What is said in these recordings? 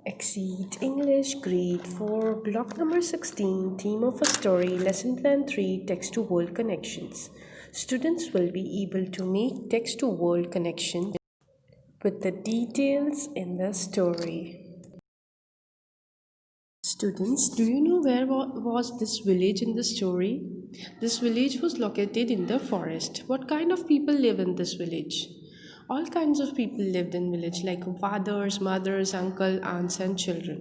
XSEED English Grade 4 Block number 16 Theme of a Story Lesson Plan 3 Text to World Connections. Students will be able to make text to world connections with the details in the story. Students, do you know where was this village in the story? This village was located in the forest. What kind of people live in this village? All kinds of people lived in village like fathers, mothers, uncle, aunts and children.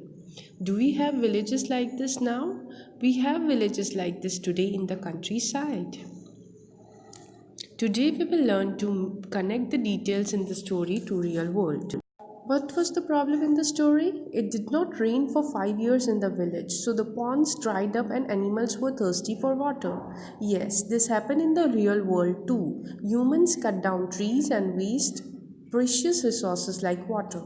Do we have villages like this now? We have villages like this today in the countryside. Today we will learn to connect the details in the story to real world. What was the problem in the story? It did not rain for 5 years in the village, so the ponds dried up and animals were thirsty for water. Yes, this happened in the real world too. Humans cut down trees and waste precious resources like water.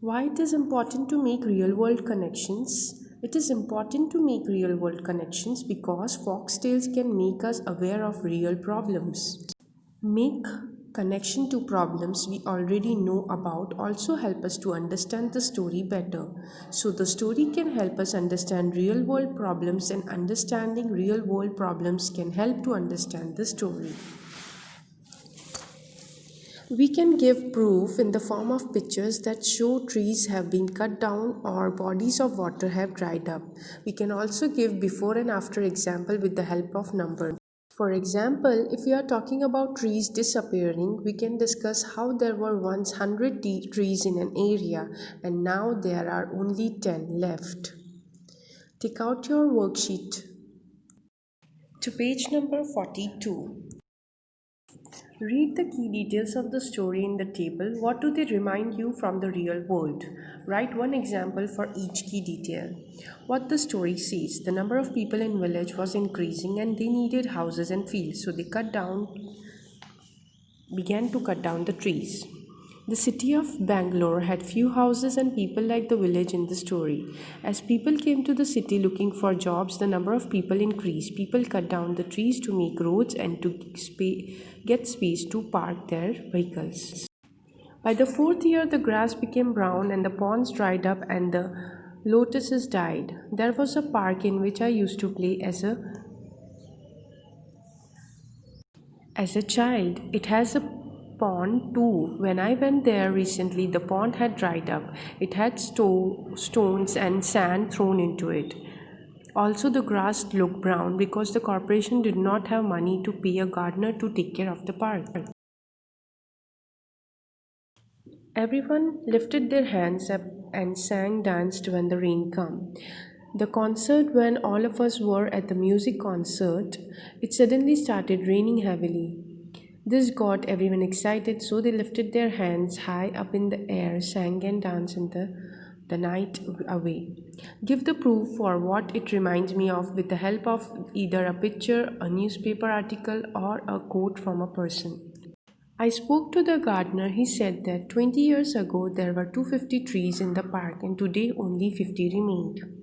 Why it is important to make real world connections? It is important to make real world connections because foxtails can make us aware of real problems. Make connection to problems we already know about also help us to understand the story better. So the story can help us understand real world problems, and understanding real world problems can help to understand the story. We can give proof in the form of pictures that show trees have been cut down or bodies of water have dried up. We can also give before and after example with the help of numbers. For example, if we are talking about trees disappearing, we can discuss how there were once 100 trees in an area and now there are only 10 left. Take out your worksheet to page number 42. Read the key details of the story in the table. What do they remind you from the real world? Write one example for each key detail. What the story says: the number of people in village was increasing and they needed houses and fields, so they began to cut down the trees. The city of Bangalore had few houses and people like the village in the story. As people came to the city looking for jobs, the number of people increased. People cut down the trees to make roads and to get space to park their vehicles. By the fourth year, the grass became brown and the ponds dried up and the lotuses died. There was a park in which I used to play as a child. It has a pond too. When I went there recently, the pond had dried up. It had stones and sand thrown into it. Also, the grass looked brown because the corporation did not have money to pay a gardener to take care of the park. Everyone lifted their hands up and sang, danced when the rain came. The concert, when all of us were at the music concert, it suddenly started raining heavily. This got everyone excited, so they lifted their hands high up in the air, sang and danced in the night away. Give the proof for what it reminds me of with the help of either a picture, a newspaper article, or a quote from a person. I spoke to the gardener. He said that 20 years ago there were 250 trees in the park and today only 50 remained.